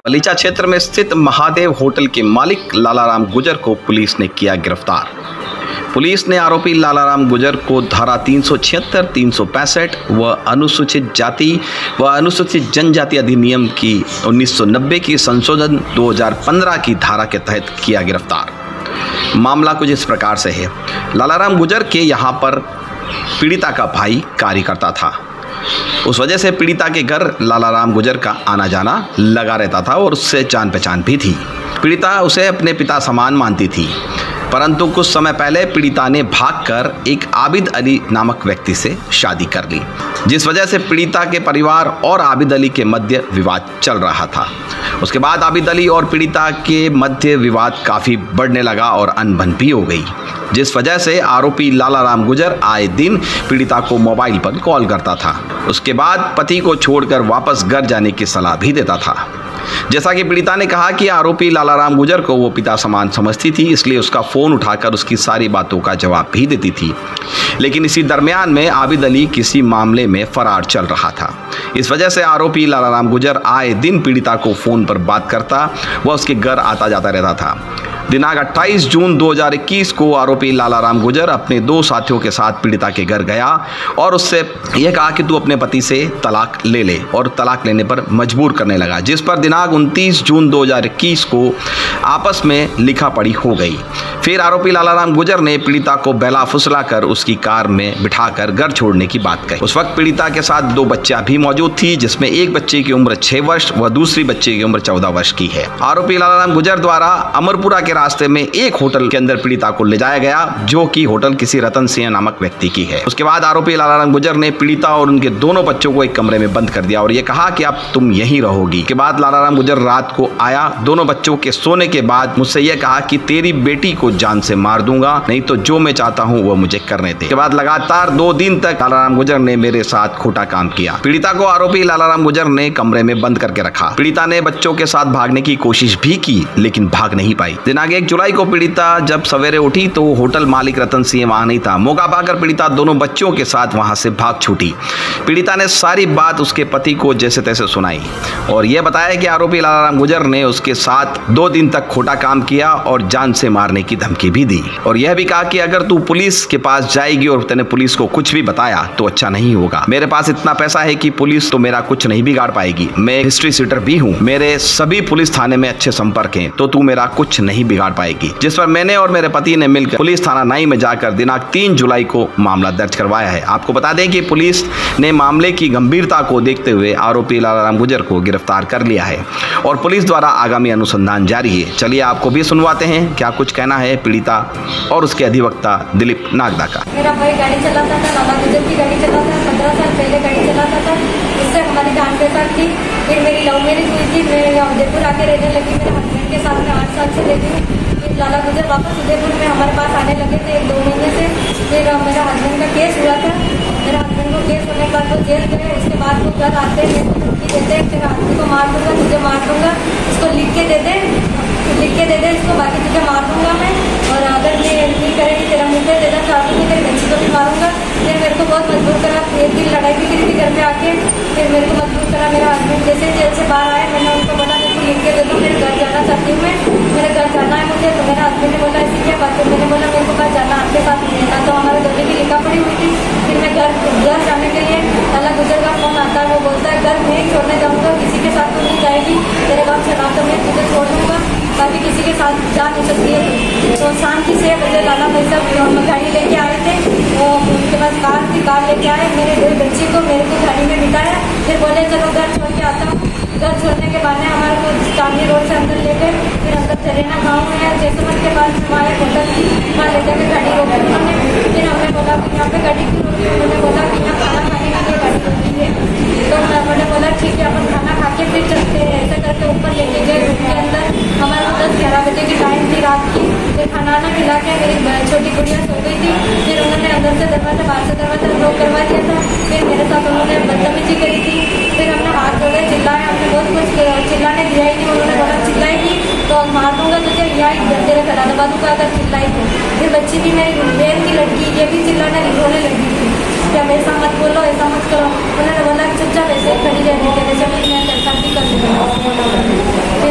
गलीचा क्षेत्र में स्थित महादेव होटल के मालिक लालाराम गुजर को पुलिस ने किया गिरफ्तार। पुलिस ने आरोपी लालाराम गुजर को धारा 376, 365 व अनुसूचित जाति व अनुसूचित जनजाति अधिनियम की 1990 की संशोधन 2015 की धारा के तहत किया गिरफ्तार। मामला कुछ इस प्रकार से है। लालाराम गुजर के यहाँ पर पीड़िता का भाई कार्य करता था। उस वजह से पीड़िता के घर लालाराम गुजर का आना जाना लगा रहता था और उससे जान पहचान भी थी। पीड़िता उसे अपने पिता समान मानती थी, परंतु कुछ समय पहले पीड़िता ने भागकर एक आबिद अली नामक व्यक्ति से शादी कर ली, जिस वजह से पीड़िता के परिवार और आबिद अली के मध्य विवाद चल रहा था। उसके बाद आबिद अली और पीड़िता के मध्य विवाद काफ़ी बढ़ने लगा और अनबन भी हो गई, जिस वजह से आरोपी लालाराम गुजर आए दिन पीड़िता को मोबाइल पर कॉल करता था। उसके बाद पति को छोड़कर वापस घर जाने की सलाह भी देता था। जैसा कि पीड़िता ने कहा कि आरोपी लालाराम गुजर को वो पिता समान समझती थी, इसलिए उसका फ़ोन उठाकर उसकी सारी बातों का जवाब भी देती थी। लेकिन इसी दरमियान में आबिद अली किसी मामले में फरार चल रहा था। इस वजह से आरोपी लालाराम गुजर आए दिन पीड़िता को फ़ोन पर बात करता व उसके घर आता जाता रहता था। दिनांक 28 जून 2021 को आरोपी लालाराम गुजर अपने दो साथियों के साथ पीड़िता के घर गया और उससे यह कहा कि तू अपने पति से तलाक ले ले, और तलाक लेने पर मजबूर करने लगा, जिस पर दिनांक 29 जून 2021 को आपस में लिखा पढ़ी हो गई। फिर आरोपी लालाराम गुजर ने पीड़िता को बहला फुसला कर उसकी कार में बिठाकर घर छोड़ने की बात कही। उस वक्त पीड़िता के साथ दो बच्चियां भी मौजूद थी, जिसमें एक बच्चे की उम्र 6 वर्ष व दूसरी बच्चे की उम्र 14 वर्ष की है। आरोपी लालाराम गुजर द्वारा अमरपुरा के रास्ते में एक होटल के अंदर पीड़िता को ले जाया गया, जो कि होटल किसी रतन सिंह नामक व्यक्ति की है। उसके बाद आरोपी लालाराम गुजर ने पीड़िता और उनके दोनों बच्चों को एक कमरे में बंद कर दिया और ये कहा कि अब तुम यहीं रहोगी। के बाद लालाराम गुजर रात को आया। दोनों बच्चों के सोने के बाद मुझसे यह कहा कि तेरी बेटी को जान से मार दूंगा, नहीं तो जो मैं चाहता हूं वो मुझे करने दे। के बाद लगातार 2 दिन तक लालाराम गुजर ने मेरे साथ खोटा काम किया। पीड़िता को आरोपी लालाराम गुजर ने कमरे में बंद करके रखा। पीड़िता ने बच्चों के साथ भागने की कोशिश भी की, लेकिन भाग नहीं पाई। दिनांक 1 जुलाई को पीड़िता जब सवेरे उठी तो होटल मालिक रतन सिंह वहां नहीं था। मौका पाकर पीड़िता दोनों बच्चों के साथ वहां से भाग छूटी। पीड़िता ने सारी बात उसके पति को जैसे तैसे सुनाई और यह बताया कि आरोपी लालाराम गुजर ने उसके साथ 2 दिन तक खोटा काम किया और जान से मारने की धमकी भी दी, और यह भी कहा कि अगर तू पुलिस के पास जाएगी और तूने पुलिस को कुछ भी बताया तो अच्छा नहीं होगा। मेरे पास इतना पैसा है कि पुलिस तो मेरा कुछ नहीं बिगाड़ पाएगी। मैं हिस्ट्री सीटर भी हूँ, मेरे सभी पुलिस थाने में अच्छे संपर्क हैं, तो तू मेरा कुछ नहीं बिगाड़ पाएगी। जिस पर मैंने और मेरे पति ने मिलकर पुलिस थाना नाई में जाकर दिनांक 3 जुलाई को मामला दर्ज करवाया है। आपको बता दें कि पुलिस ने मामले की गंभीरता को देखते हुए आरोपी लालाराम गुजर को गिरफ्तार कर लिया है और पुलिस द्वारा आगामी अनुसंधान जारी है। चलिए आपको भी सुनवाते हैं क्या कुछ कहना है पीड़िता और उसके अधिवक्ता दिलीप नागदा का। मेरा भाई गाड़ी चलाता था, लाला गुजर की गाड़ी चलाता था, 15 साल पहले गाड़ी चलाता था। इससे हमारी जान पहचान थी। फिर मेरी लव मैरिज हुई थी। मैं उदयपुर आके रहने लगी। मेरे हस्बैंड के साथ में 8 साल से रहती हूँ। फिर लाला गुजर वापस उदयपुर में हमारे पास आने लगे थे 1-2 महीने से। फिर मेरा हस्बैंड का केस हुआ था। मेरा हस्बैंड को केस होने के बाद वो जेल गए। उसके बाद वो घर आते हैं, धमकी देते हैं, तेरे आदमी को मार दूंगा, तुझे मार दूंगा, इसको लिख के दे दे इसको, बाकी तुझे मार दूंगा मैं, और अगर ये नहीं करेगी तेरा मुँह पे दे देना, तेरी बच्ची को भी मारूंगा। फिर मेरे को बहुत मजबूर करा। एक दिन लड़ाई भी करी थी घर पे आके। फिर मेरे को मजबूर करा। मेरा हस्बैंड जैसे जेल से बाहर आए, मैंने उनको बोला मेरे को लिख के दे दो, मेरे घर जाना चाहती हूँ मैं, मेरे घर जाना है मुझे। तो मेरा हस्बैंड ने बोला ऐसी क्या बात है। मैंने बोला मेरे को घर जाना, आपके साथ नहीं रहना। तो हमारे दोनों की लिखा पड़ी हुई थी। फिर मैं घर जाने के लिए लाला गुजर का फोन आता है। वो बोलता है घर नहीं छोड़ने जाऊँगा, किसी के साथ तो नहीं जाएगी, तेरे गाँव से ना तो मैं तुझे छोड़ दूँगा, बाकी किसी के साथ जा नहीं सकती है। तो शाम की 6 बजे लाला भाई साहब गाड़ी लेके आए थे। वो उनके पास कार लेके आए। मेरे 2 बच्ची को मेरे को गाड़ी में बिठाया। फिर बोले चलो घर छोड़ के आता हूँ। घर छोड़ने के बाद हमारे को चांदनी रोड से अंदर ले गए। फिर अंदर चलेना गाँव में है जैसलमेर के पास हमारे होटल थी, वहाँ ले जाकर गाड़ी रोकी हमने। फिर हमने बोला कि यहाँ पे गाड़ी क्यों रोकी। उन्होंने बोला कि यहाँ खाना खाने के लिए गाड़ी रोकी है। तो मैंने बोला ठीक है अपन खाना खा के फिर चलते हैं। ऐसा करके ऊपर लेके गए रूम के अंदर। हमारे 10-11 बजे की टाइम थी रात की। फिर खाना खिला के मेरी छोटी गुड़िया सो गई थी। फिर उन्होंने अंदर से दरवाजा, बाहर से दरवाजा लॉक करवा दिया था। फिर मेरे साथ उन्होंने बदतमीजी करी थी। फिर हमने हाथ जोड़े, चिल्लाए, हमने बहुत कुछ चिल्लाने दिया ही नहीं। उन्होंने बोला चिल्लाएगी तो मार दूंगा तुझे, यहाँ तेरे घर दबा दूंगा अगर चिल्लाई तो। फिर बच्ची भी मेरी बहन की लड़की, ये भी चिल्लाने रोने लगी थी, क्या ऐसा मत बोलो, ऐसा मत करो। उन्होंने बोला चुपचाप ऐसे ही खड़ी रहने के, जब मैं तेरे साथ भी कर दूँगा।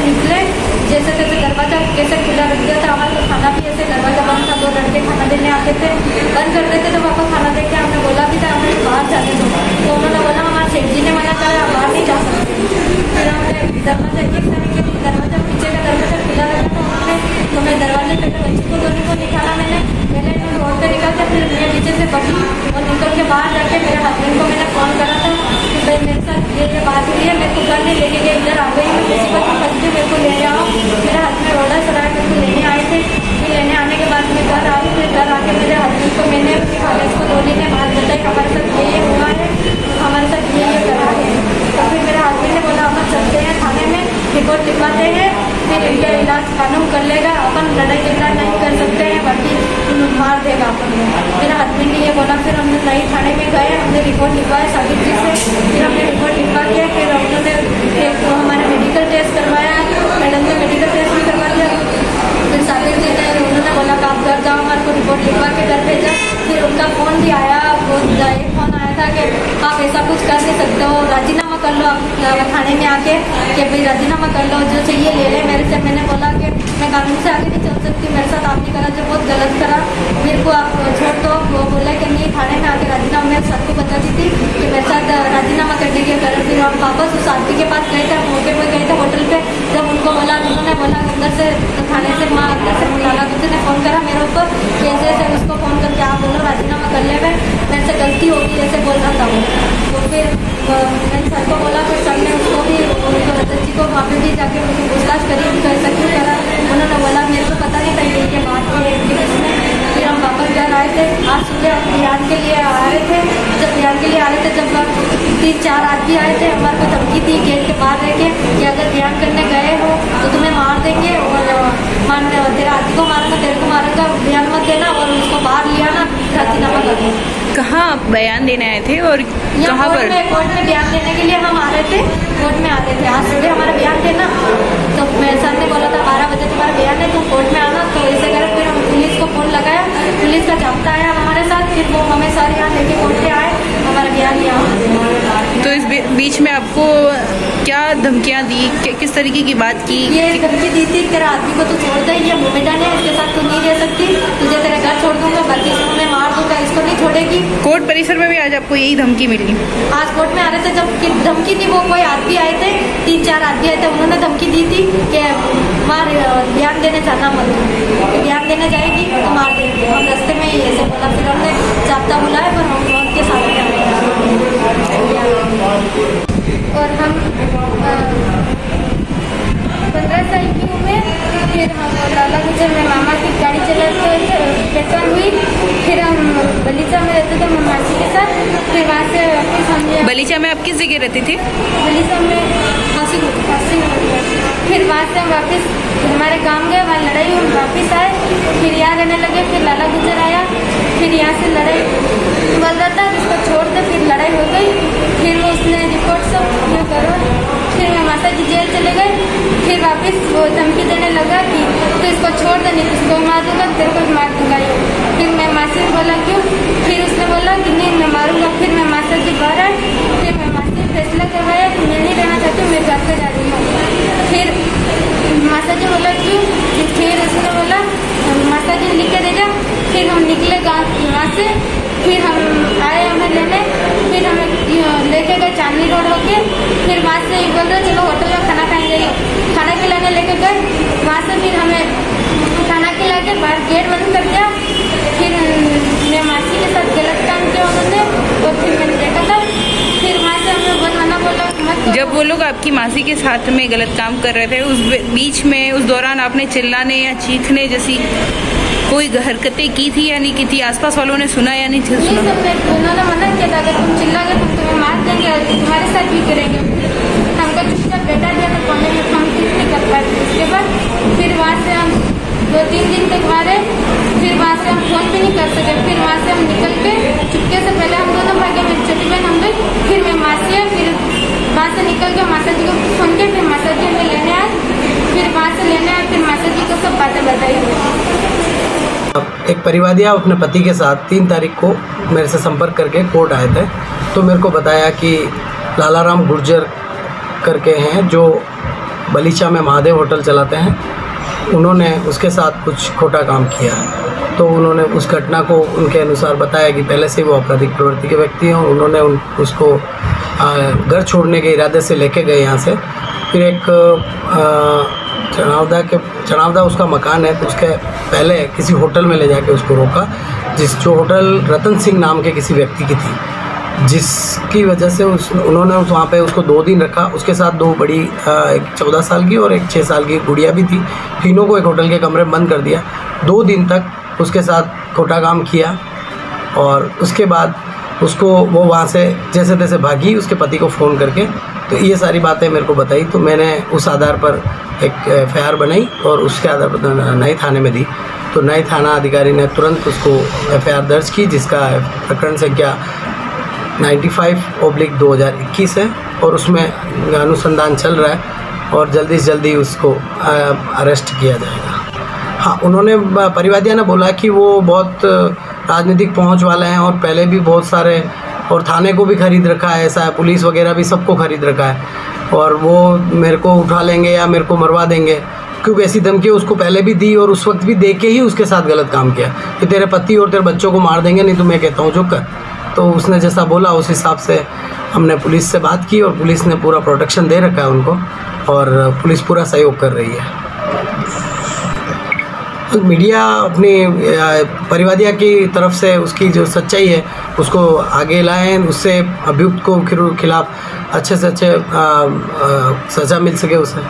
निकले, जैसे तैसे दरवाजा कैसे खुला रख दिया था। हमारे तो खाना भी ऐसे दरवाजा बंद था, 2 लड़के खाना देने आते थे, बंद कर देते तो पापा खाना दे के हमने बोला भी था हमें बाहर जाने दो, तो उन्होंने बोला हमारे सेठ जी ने मना करा, बाहर नहीं जा सकते। फिर हमने दरवाजा एक तरीके से दरवाजा पीछे का दरवाजा खुला रखा था उन्होंने, तो मैं दरवाजे पे बच्ची को दोनों को निकाला मैंने, पहले रोड पे निकाल के फिर मैं पीछे से पकड़ी और निकल के बाहर जाके मेरे हस्बैंड को मैंने फ़ोन करा था कि भाई मेरे साथ ये बात हुई है, मेरे को घर नहीं लेके गए, इधर आ गई मैं किसी को फंस गई, मेरे को लेने आओ। मेरे हाथ में रोड़ा चढ़ाया, मेरे को लेने आए थे। फिर लेने आने के बाद मैं घर आई, फिर घर आके मेरे हस्बैंड को मैंने इसको दोनों ने बात बताई हमारे साथ ये हुआ है, हमारे साथ ये करा है। तो फिर मेरे हस्बैंड ने बोला अपन चलते हैं थाने में, रिपोर्ट लिखवाते हैं, फिर इनका इलाज कानून कर लेगा, अपन लड़ाई झगड़ा नहीं कर सकते हैं, बाकी मार देगा अपन। मेरा हस्बैंड ने ये बोला, फिर हमने नई थाने में गए, हमने रिपोर्ट लिखवाया साबित जी से, फिर हमने रिपोर्ट लिखवा के फिर उन्होंने एक हमारा मेडिकल टेस्ट करवाया, मैडम ने मेडिकल टेस्ट भी करवा दिया। फिर साबित जी ने उन्होंने बोला कि आप घर जाओ, हमारे को रिपोर्ट लिखवा के घर भेजा। फिर उनका फ़ोन भी आया, वो एक फ़ोन आया था कि आप ऐसा कुछ कर नहीं सकते हो, राजीनामा कर लो आप थाने में आके, कि भाई राजीनामा कर लो, जो चाहिए ले ले मेरे से। मैंने बोला कि मैं कानून से आगे नहीं चल सकती, मेरे साथ आपने करा जो बहुत गलत करा, मेरे को आप छोड़ दो। वो बोला कि नहीं थाने में आके राजीनामा, मैं सबको बता दी थी कि मेरे साथ राजीनामा करने के कारण। फिर हम वापस उस आदमी के पास गए थे, मौके पर गए थे होटल पे। जब उनको बोला, उन्होंने बोला अंदर से थाने से माँ अंदर से लाला गुज्जर ने फ़ोन करा मेरे ऊपर कि ऐसे ऐसे उसको फ़ोन करके आप बोलो राजीनामा कर ले, मेरे से गलती होगी ऐसे बोल रहा था वो। तो फिर मैंने सर को बोला, फिर सर ने उसको भी रजत जी को वहाँ पे भी जाके मुझे पूछताछ करी, उनको ऐसा क्यों करा। उन्होंने बोला मेरे को पता नहीं था ये बात है इसमें। फिर हम वापस घर आए थे, आज सुबह हम बयान के लिए आ रहे थे। जब बयान के लिए आ रहे थे, जब 3-4 आदमी आए थे, हमारे को धमकी दी गेट के बाहर रह के कि अगर बयान करने गए हो तो तुम्हें मार देंगे, और तेरा आदमी को मारेगा, तेरे को मारेगा, बयान मत देना, और उसको बाहर लिया ना राजीनामा कर दो। कहाँ बयान देने आए थे और कहाँ पर? कोर्ट में बयान देने के लिए हम आ रहे थे, कोर्ट में आ रहे थे। आज सुबह हमारा बयान थे ना, तो मेरे सर ने बोला था 12 बजे तुम्हारा बयान है, तुम कोर्ट में आना। तो ऐसे करे फिर हम पुलिस को फ़ोन लगाया, पुलिस का जाब्ता आया हमारे साथ, फिर वो हमें सर यहाँ लेके कोर्ट पे आए, हमारा बयान लिया। तो इस बीच में आपको क्या धमकियाँ दी, किस तरीके की बात की? ये धमकी दी थी तेरा आदमी को तो छोड़ दे, ये मोमेडन है, इसके साथ तू नहीं रह सकती, तुझे तेरा घर छोड़ दूंगा, बाकी इसको मैं मार दूंगा, इसको नहीं छोड़ेगी। कोर्ट परिसर में भी आज आपको यही धमकी मिली? आज कोर्ट में आ रहे थे, जब धमकी थी वो कोई आदमी आए थे, 3-4 आदमी आए थे, उन्होंने धमकी दी थी कि मार बयान देने जाना मत, बयान देने जाएगी तो मार देंगे। हम रास्ते में ही ऐसे बोला, फिर हमने जाब्ता बुलाया, पर हम उनके साथ और हम 15 साल की उम्र, फिर हम लाला गुज्जर में मामा की गाड़ी चलाते पहचान हुई। फिर हम बलीचा में रहते थे मासी के साथ, फिर वहाँ से वापस हम बलीचा में आप किस जगह रहते थे? बलीचा में फांसी। फिर वहाँ से हम वापस हमारे गांव गए, वहाँ लड़ाई हम वापस आए, फिर यहाँ रहने लगे। फिर लाला गुज्जर आया, फिर यहाँ से लड़ाई बोल रहा था इसको छोड़ दे, फिर लड़ाई हो गई। फिर वो उसने रिपोर्ट सब ये करो, फिर मैं माता जी जेल चले गए। फिर वापस वो धमकी देने लगा कि तो इसको छोड़ दे, नहीं इसको मार दूंगा, तेरे को भी मार दूंगा। फिर मैं मासी से बोला क्यों, फिर उसने बोला कि नहीं मैं मारूंगा। फिर मैं माता जी बाहर आए, फिर मैं माता जी फैसला करवाया कि मैं नहीं रहना चाहती हूँ, मैं घर पे जा रही हूँ। फिर माता जी बोला क्यों, फिर उसने बोला माता जी लिख के देगा। फिर हम निकले गाँव वहाँ से, फिर हम आए हमें लेने, फिर हमें लेके गए चांदनी रोड होके। फिर वहाँ से बोल रहे चलो होटल में खाना खाएंगे, खाना खिलाने लेके गए। वहाँ से फिर हमें खाना खिला के बाहर गेट बंद कर दिया। फिर मैं मासी के साथ गलत काम किया उन्होंने, और फिर मैंने देखा था। फिर वहाँ से हमें बहुत मना बोला मत। जब वो लोग आपकी मासी के साथ में गलत काम कर रहे थे, उस बीच में उस दौरान आपने चिल्लाने या चीखने जैसी कोई हरकतें की थी या नहीं की थी? आसपास वालों ने सुना या नहीं सुना? उन्होंने मना किया था, अगर तुम चिल्लाओगे तो तुम्हें मार देंगे और तुम्हारे साथ भी करेंगे। हमको चुपचाप बैठा दिया था कोने में, हम कुछ नहीं कर पाए। उसके बाद फिर वहाँ से हम 2-3 दिन तक मारे। फिर वहाँ से हम फोन भी नहीं कर सके। फिर वहाँ से हम निकल के चुपके से पहले हम दोनों भागे, मेरी छोटी बहन हम गई, फिर मैं मासी है। फिर वहाँ से निकल के माता जी को फोन किया, फिर माता जी हमें लेने आए। फिर वहाँ से लेने आए, फिर माता जी को सब बातें बताई। एक परिवादी अपने पति के साथ 3 तारीख को मेरे से संपर्क करके कोर्ट आए थे। तो मेरे को बताया कि लाला राम गुर्जर करके हैं, जो बलीचा में महादेव होटल चलाते हैं, उन्होंने उसके साथ कुछ खोटा काम किया। तो उन्होंने उस घटना को उनके अनुसार बताया कि पहले से वो आपराधिक प्रवृत्ति के व्यक्ति हैं और उन्होंने उसको घर छोड़ने के इरादे से लेके गए यहाँ से। फिर एक चनावदा उसका मकान है, तो उसके पहले किसी होटल में ले जाके उसको रोका, जो होटल रतन सिंह नाम के किसी व्यक्ति की थी, जिसकी वजह से उन्होंने वहाँ पे उसको 2 दिन रखा। उसके साथ 2 बड़ी, एक 14 साल की और एक 6 साल की गुड़िया भी थी। तीनों को एक होटल के कमरे में बंद कर दिया। 2 दिन तक उसके साथ खोटा काम किया और उसके बाद उसको वो वहाँ से जैसे तैसे भागी उसके पति को फ़ोन करके। तो ये सारी बातें मेरे को बताई, तो मैंने उस आधार पर एक FIR बनाई और उसके आधार पर नई थाने में दी। तो नई थाना अधिकारी ने तुरंत उसको FIR दर्ज की, जिसका प्रकरण संख्या 95/2021 है और उसमें अनुसंधान चल रहा है और जल्दी से जल्दी उसको अरेस्ट किया जाएगा। हाँ, उन्होंने परिवादिया ने बोला कि वो बहुत राजनीतिक पहुंच वाले हैं और पहले भी बहुत सारे, और थाने को भी खरीद रखा है, ऐसा है, पुलिस वगैरह भी सबको खरीद रखा है और वो मेरे को उठा लेंगे या मेरे को मरवा देंगे, क्योंकि ऐसी धमकी उसको पहले भी दी और उस वक्त भी दे के ही उसके साथ गलत काम किया कि तेरे पति और तेरे बच्चों को मार देंगे, नहीं तो मैं कहता हूँ जो कर। तो उसने जैसा बोला उस हिसाब से हमने पुलिस से बात की और पुलिस ने पूरा प्रोटेक्शन दे रखा है उनको और पुलिस पूरा सहयोग कर रही है। तो मीडिया अपनी परिवादिया की तरफ से उसकी जो सच्चाई है उसको आगे लाएं, उससे अभियुक्त को खिलाफ अच्छे से अच्छे सज़ा मिल सके उसे।